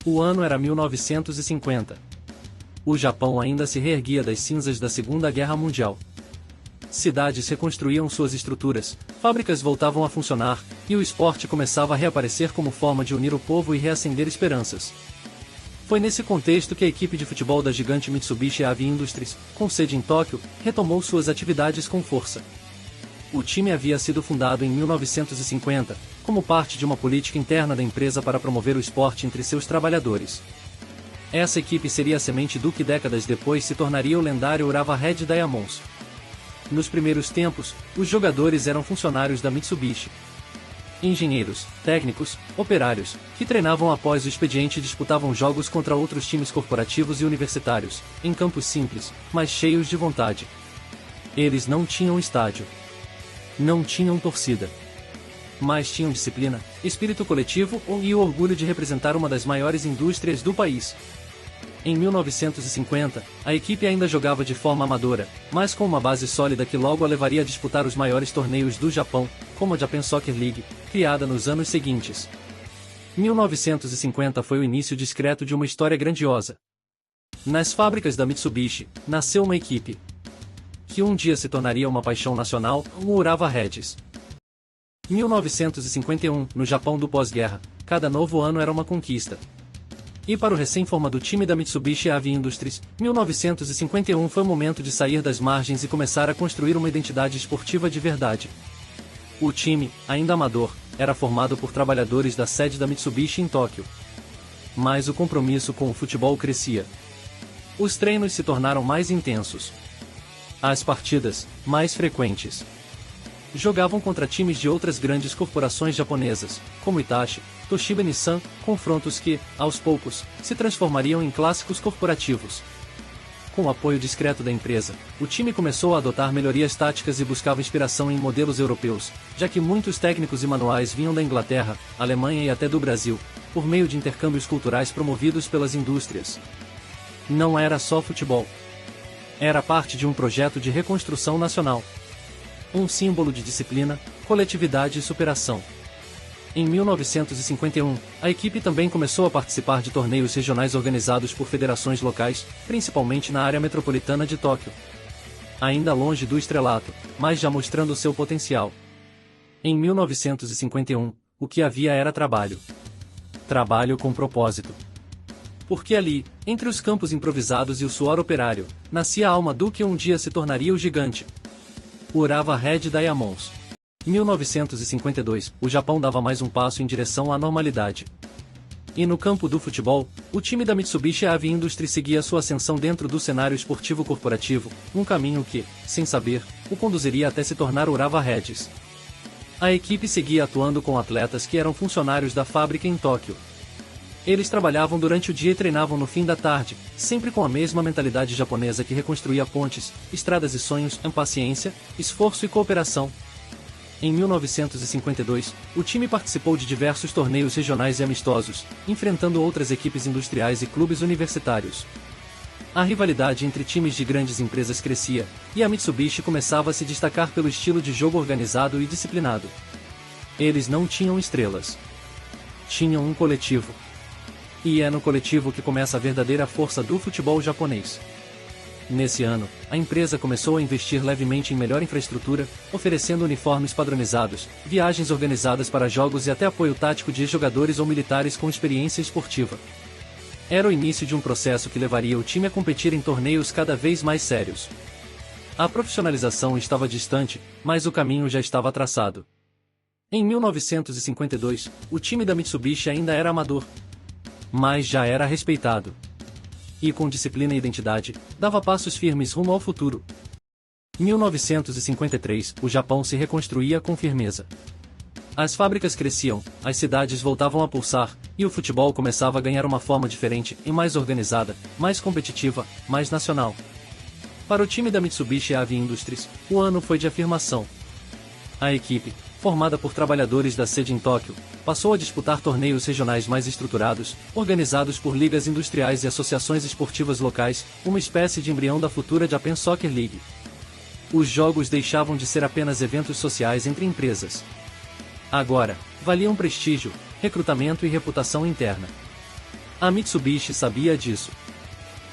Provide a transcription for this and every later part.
O ano era 1950. O Japão ainda se reerguia das cinzas da Segunda Guerra Mundial. Cidades reconstruíam suas estruturas, fábricas voltavam a funcionar, e o esporte começava a reaparecer como forma de unir o povo e reacender esperanças. Foi nesse contexto que a equipe de futebol da gigante Mitsubishi Heavy Industries, com sede em Tóquio, retomou suas atividades com força. O time havia sido fundado em 1950, como parte de uma política interna da empresa para promover o esporte entre seus trabalhadores. Essa equipe seria a semente do que décadas depois se tornaria o lendário Urawa Red Diamonds. Nos primeiros tempos, os jogadores eram funcionários da Mitsubishi. Engenheiros, técnicos, operários, que treinavam após o expediente e disputavam jogos contra outros times corporativos e universitários, em campos simples, mas cheios de vontade. Eles não tinham estádio. Não tinham torcida. Mas tinham disciplina, espírito coletivo e o orgulho de representar uma das maiores indústrias do país. Em 1950, a equipe ainda jogava de forma amadora, mas com uma base sólida que logo a levaria a disputar os maiores torneios do Japão, como a Japan Soccer League, criada nos anos seguintes. 1950 foi o início discreto de uma história grandiosa. Nas fábricas da Mitsubishi, nasceu uma equipe que um dia se tornaria uma paixão nacional, o Urawa Reds. 1951, no Japão do pós-guerra, cada novo ano era uma conquista. E para o recém-formado time da Mitsubishi Heavy Industries, 1951 foi o momento de sair das margens e começar a construir uma identidade esportiva de verdade. O time, ainda amador, era formado por trabalhadores da sede da Mitsubishi em Tóquio. Mas o compromisso com o futebol crescia. Os treinos se tornaram mais intensos. As partidas, mais frequentes. Jogavam contra times de outras grandes corporações japonesas, como Hitachi, Toshiba e Nissan, confrontos que, aos poucos, se transformariam em clássicos corporativos. Com o apoio discreto da empresa, o time começou a adotar melhorias táticas e buscava inspiração em modelos europeus, já que muitos técnicos e manuais vinham da Inglaterra, Alemanha e até do Brasil, por meio de intercâmbios culturais promovidos pelas indústrias. Não era só futebol. Era parte de um projeto de reconstrução nacional. Um símbolo de disciplina, coletividade e superação. Em 1951, a equipe também começou a participar de torneios regionais organizados por federações locais, principalmente na área metropolitana de Tóquio. Ainda longe do estrelato, mas já mostrando seu potencial. Em 1951, o que havia era trabalho. Trabalho com propósito. Porque ali, entre os campos improvisados e o suor operário, nascia a alma do que um dia se tornaria o gigante. Urawa Red Diamonds. 1952, o Japão dava mais um passo em direção à normalidade. E no campo do futebol, o time da Mitsubishi Heavy Industries seguia sua ascensão dentro do cenário esportivo corporativo, um caminho que, sem saber, o conduziria até se tornar Urawa Reds. A equipe seguia atuando com atletas que eram funcionários da fábrica em Tóquio. Eles trabalhavam durante o dia e treinavam no fim da tarde, sempre com a mesma mentalidade japonesa que reconstruía pontes, estradas e sonhos, com paciência, esforço e cooperação. Em 1952, o time participou de diversos torneios regionais e amistosos, enfrentando outras equipes industriais e clubes universitários. A rivalidade entre times de grandes empresas crescia, e a Mitsubishi começava a se destacar pelo estilo de jogo organizado e disciplinado. Eles não tinham estrelas. Tinham um coletivo. E é no coletivo que começa a verdadeira força do futebol japonês. Nesse ano, a empresa começou a investir levemente em melhor infraestrutura, oferecendo uniformes padronizados, viagens organizadas para jogos e até apoio tático de jogadores ou militares com experiência esportiva. Era o início de um processo que levaria o time a competir em torneios cada vez mais sérios. A profissionalização estava distante, mas o caminho já estava traçado. Em 1952, o time da Mitsubishi ainda era amador, mas já era respeitado. E com disciplina e identidade, dava passos firmes rumo ao futuro. 1953, o Japão se reconstruía com firmeza. As fábricas cresciam, as cidades voltavam a pulsar, e o futebol começava a ganhar uma forma diferente e mais organizada, mais competitiva, mais nacional. Para o time da Mitsubishi Heavy Industries, o ano foi de afirmação. A equipe, formada por trabalhadores da sede em Tóquio, passou a disputar torneios regionais mais estruturados, organizados por ligas industriais e associações esportivas locais, uma espécie de embrião da futura Japan Soccer League. Os jogos deixavam de ser apenas eventos sociais entre empresas. Agora, valiam prestígio, recrutamento e reputação interna. A Mitsubishi sabia disso.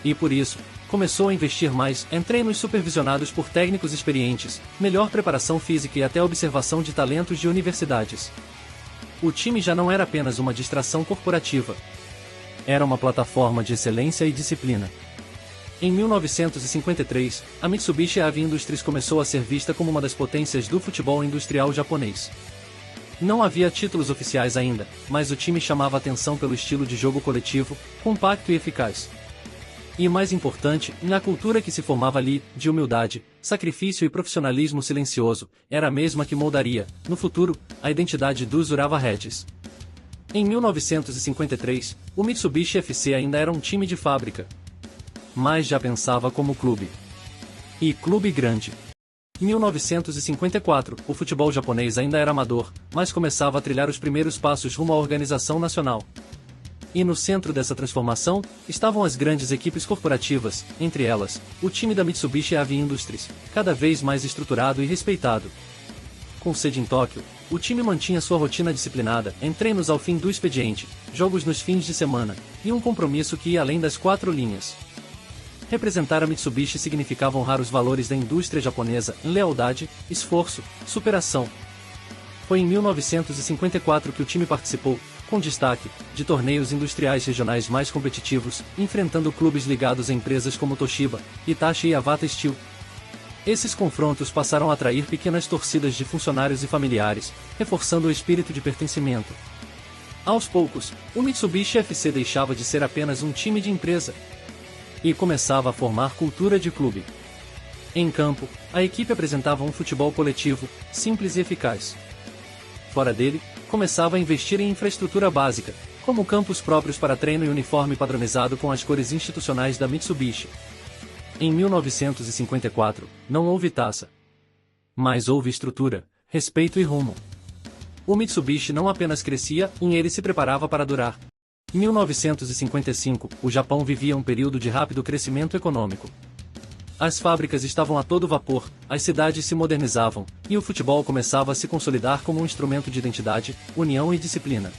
E por isso, começou a investir mais em treinos supervisionados por técnicos experientes, melhor preparação física e até observação de talentos de universidades. O time já não era apenas uma distração corporativa. Era uma plataforma de excelência e disciplina. Em 1953, a Mitsubishi Heavy Industries começou a ser vista como uma das potências do futebol industrial japonês. Não havia títulos oficiais ainda, mas o time chamava atenção pelo estilo de jogo coletivo, compacto e eficaz. E mais importante, na cultura que se formava ali, de humildade, sacrifício e profissionalismo silencioso, era a mesma que moldaria, no futuro, a identidade dos Urawa Reds. Em 1953, o Mitsubishi FC ainda era um time de fábrica. Mas já pensava como clube. E clube grande. Em 1954, o futebol japonês ainda era amador, mas começava a trilhar os primeiros passos rumo à organização nacional. E no centro dessa transformação, estavam as grandes equipes corporativas, entre elas, o time da Mitsubishi Heavy Industries, cada vez mais estruturado e respeitado. Com sede em Tóquio, o time mantinha sua rotina disciplinada, em treinos ao fim do expediente, jogos nos fins de semana, e um compromisso que ia além das 4 linhas. Representar a Mitsubishi significava honrar os valores da indústria japonesa em lealdade, esforço, superação. Foi em 1954 que o time participou, com destaque, de torneios industriais regionais mais competitivos, enfrentando clubes ligados a empresas como Toshiba, Hitachi e Avata Steel. Esses confrontos passaram a atrair pequenas torcidas de funcionários e familiares, reforçando o espírito de pertencimento. Aos poucos, o Mitsubishi FC deixava de ser apenas um time de empresa e começava a formar cultura de clube. Em campo, a equipe apresentava um futebol coletivo, simples e eficaz. Fora dele, começava a investir em infraestrutura básica, como campos próprios para treino e uniforme padronizado com as cores institucionais da Mitsubishi. Em 1954, não houve taça. Mas houve estrutura, respeito e rumo. O Mitsubishi não apenas crescia, ele se preparava para durar. Em 1955, o Japão vivia um período de rápido crescimento econômico. As fábricas estavam a todo vapor, as cidades se modernizavam, e o futebol começava a se consolidar como um instrumento de identidade, união e disciplina.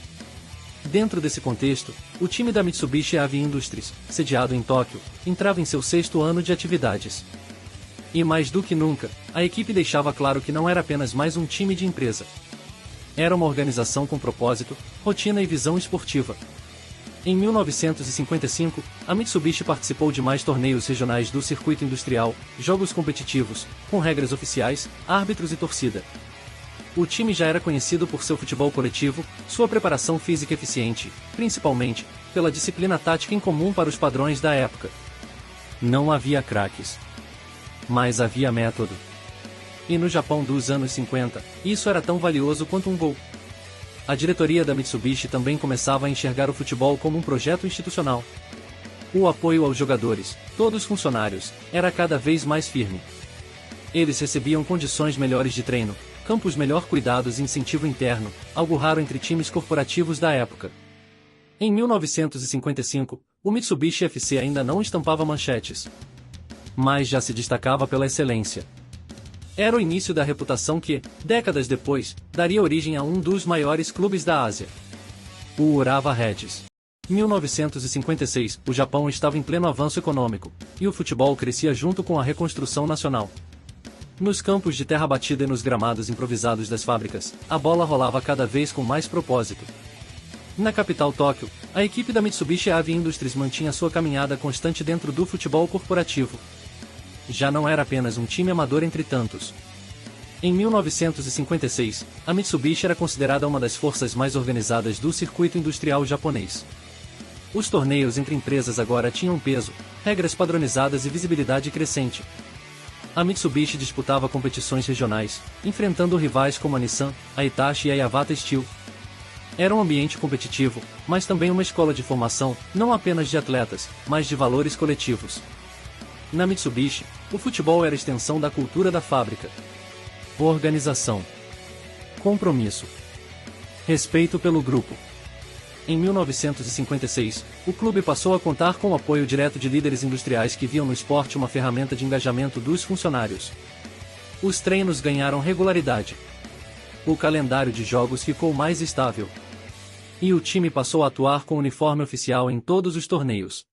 Dentro desse contexto, o time da Mitsubishi Heavy Industries, sediado em Tóquio, entrava em seu 6º ano de atividades. E mais do que nunca, a equipe deixava claro que não era apenas mais um time de empresa. Era uma organização com propósito, rotina e visão esportiva. Em 1955, a Mitsubishi participou de mais torneios regionais do circuito industrial, jogos competitivos, com regras oficiais, árbitros e torcida. O time já era conhecido por seu futebol coletivo, sua preparação física eficiente, principalmente, pela disciplina tática incomum para os padrões da época. Não havia craques. Mas havia método. E no Japão dos anos 50, isso era tão valioso quanto um gol. A diretoria da Mitsubishi também começava a enxergar o futebol como um projeto institucional. O apoio aos jogadores, todos funcionários, era cada vez mais firme. Eles recebiam condições melhores de treino, campos melhor cuidados e incentivo interno, algo raro entre times corporativos da época. Em 1955, o Mitsubishi FC ainda não estampava manchetes, mas já se destacava pela excelência. Era o início da reputação que, décadas depois, daria origem a um dos maiores clubes da Ásia, o Urawa Reds. Em 1956, o Japão estava em pleno avanço econômico, e o futebol crescia junto com a reconstrução nacional. Nos campos de terra batida e nos gramados improvisados das fábricas, a bola rolava cada vez com mais propósito. Na capital Tóquio, a equipe da Mitsubishi Heavy Industries mantinha sua caminhada constante dentro do futebol corporativo. Já não era apenas um time amador entre tantos. Em 1956, a Mitsubishi era considerada uma das forças mais organizadas do circuito industrial japonês. Os torneios entre empresas agora tinham peso, regras padronizadas e visibilidade crescente. A Mitsubishi disputava competições regionais, enfrentando rivais como a Nissan, a Hitachi e a Yavata Steel. Era um ambiente competitivo, mas também uma escola de formação, não apenas de atletas, mas de valores coletivos. Na Mitsubishi, o futebol era a extensão da cultura da fábrica. Organização, compromisso, respeito pelo grupo. Em 1956, o clube passou a contar com o apoio direto de líderes industriais que viam no esporte uma ferramenta de engajamento dos funcionários. Os treinos ganharam regularidade. O calendário de jogos ficou mais estável. E o time passou a atuar com uniforme oficial em todos os torneios.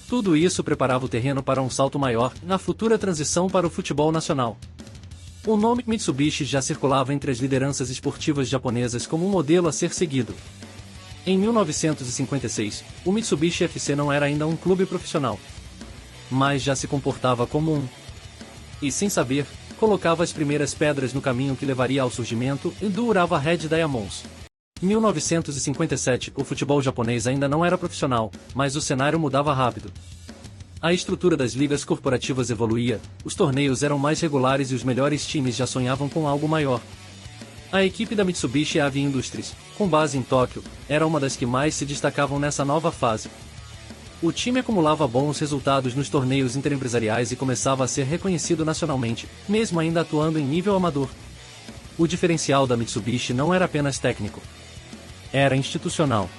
Tudo isso preparava o terreno para um salto maior na futura transição para o futebol nacional. O nome Mitsubishi já circulava entre as lideranças esportivas japonesas como um modelo a ser seguido. Em 1956, o Mitsubishi FC não era ainda um clube profissional, mas já se comportava como um. E sem saber, colocava as primeiras pedras no caminho que levaria ao surgimento do Urawa Red Diamonds. Em 1957, o futebol japonês ainda não era profissional, mas o cenário mudava rápido. A estrutura das ligas corporativas evoluía, os torneios eram mais regulares e os melhores times já sonhavam com algo maior. A equipe da Mitsubishi Heavy Industries, com base em Tóquio, era uma das que mais se destacavam nessa nova fase. O time acumulava bons resultados nos torneios interempresariais e começava a ser reconhecido nacionalmente, mesmo ainda atuando em nível amador. O diferencial da Mitsubishi não era apenas técnico. Era institucional.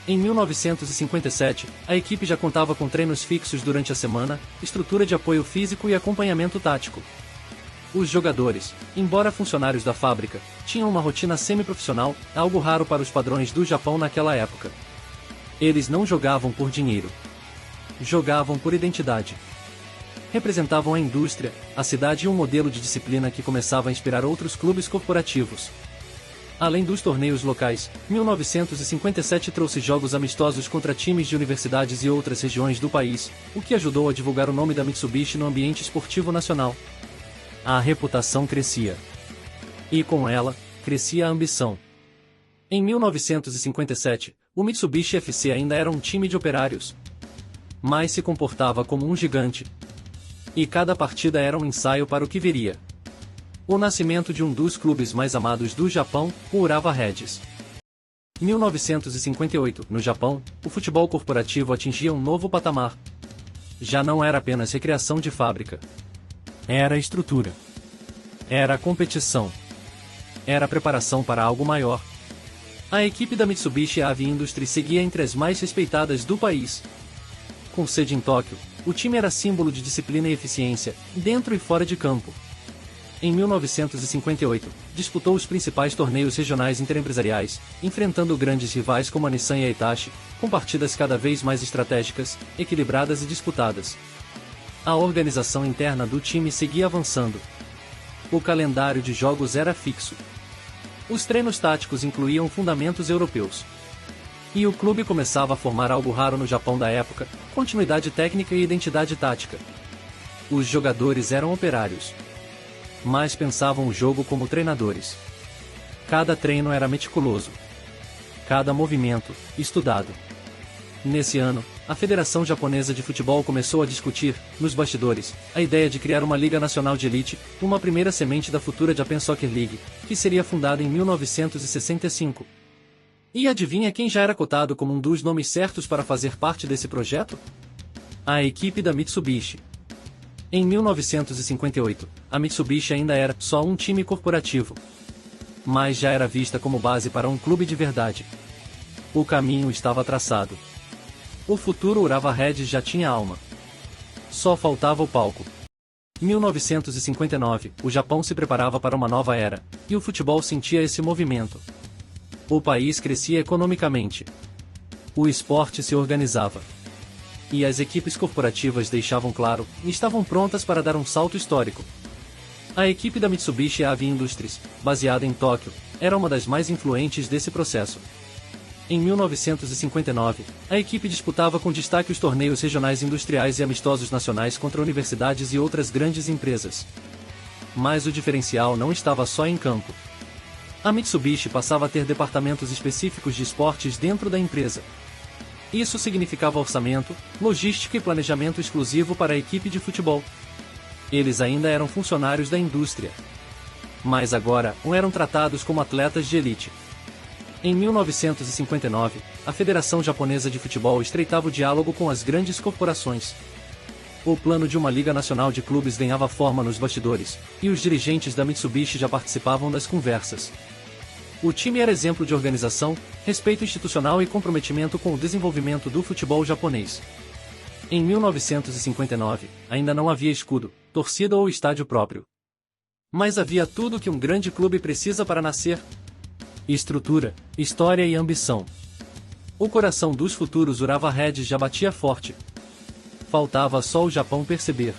Em 1957, a equipe já contava com treinos fixos durante a semana, estrutura de apoio físico e acompanhamento tático. Os jogadores, embora funcionários da fábrica, tinham uma rotina semi-profissional, algo raro para os padrões do Japão naquela época. Eles não jogavam por dinheiro. Jogavam por identidade. Representavam a indústria, a cidade e um modelo de disciplina que começava a inspirar outros clubes corporativos. Além dos torneios locais, 1957 trouxe jogos amistosos contra times de universidades e outras regiões do país, o que ajudou a divulgar o nome da Mitsubishi no ambiente esportivo nacional. A reputação crescia. E com ela, crescia a ambição. Em 1957, o Mitsubishi FC ainda era um time de operários, mas se comportava como um gigante. E cada partida era um ensaio para o que viria. O nascimento de um dos clubes mais amados do Japão, o Urawa Reds. 1958, no Japão, o futebol corporativo atingia um novo patamar. Já não era apenas recreação de fábrica. Era estrutura. Era competição. Era preparação para algo maior. A equipe da Mitsubishi Heavy Industries seguia entre as mais respeitadas do país. Com sede em Tóquio, o time era símbolo de disciplina e eficiência, dentro e fora de campo. Em 1958, disputou os principais torneios regionais interempresariais, enfrentando grandes rivais como a Nissan e a Hitachi, com partidas cada vez mais estratégicas, equilibradas e disputadas. A organização interna do time seguia avançando. O calendário de jogos era fixo. Os treinos táticos incluíam fundamentos europeus. E o clube começava a formar algo raro no Japão da época: continuidade técnica e identidade tática. Os jogadores eram operários, mas pensavam o jogo como treinadores. Cada treino era meticuloso. Cada movimento, estudado. Nesse ano, a Federação Japonesa de Futebol começou a discutir, nos bastidores, a ideia de criar uma Liga Nacional de Elite, uma primeira semente da futura Japan Soccer League, que seria fundada em 1965. E adivinha quem já era cotado como um dos nomes certos para fazer parte desse projeto? A equipe da Mitsubishi. Em 1958, a Mitsubishi ainda era só um time corporativo, mas já era vista como base para um clube de verdade. O caminho estava traçado. O futuro Urawa Reds já tinha alma. Só faltava o palco. 1959, o Japão se preparava para uma nova era, e o futebol sentia esse movimento. O país crescia economicamente. O esporte se organizava. E as equipes corporativas deixavam claro, estavam prontas para dar um salto histórico. A equipe da Mitsubishi Heavy Industries, baseada em Tóquio, era uma das mais influentes desse processo. Em 1959, a equipe disputava com destaque os torneios regionais industriais e amistosos nacionais contra universidades e outras grandes empresas. Mas o diferencial não estava só em campo. A Mitsubishi passava a ter departamentos específicos de esportes dentro da empresa. Isso significava orçamento, logística e planejamento exclusivo para a equipe de futebol. Eles ainda eram funcionários da indústria, mas agora eram tratados como atletas de elite. Em 1959, a Federação Japonesa de Futebol estreitava o diálogo com as grandes corporações. O plano de uma Liga Nacional de Clubes ganhava forma nos bastidores, e os dirigentes da Mitsubishi já participavam das conversas. O time era exemplo de organização, respeito institucional e comprometimento com o desenvolvimento do futebol japonês. Em 1959, ainda não havia escudo, torcida ou estádio próprio. Mas havia tudo que um grande clube precisa para nascer. estrutura, história e ambição. O coração dos futuros Urawa Reds já batia forte. Faltava só o Japão perceber.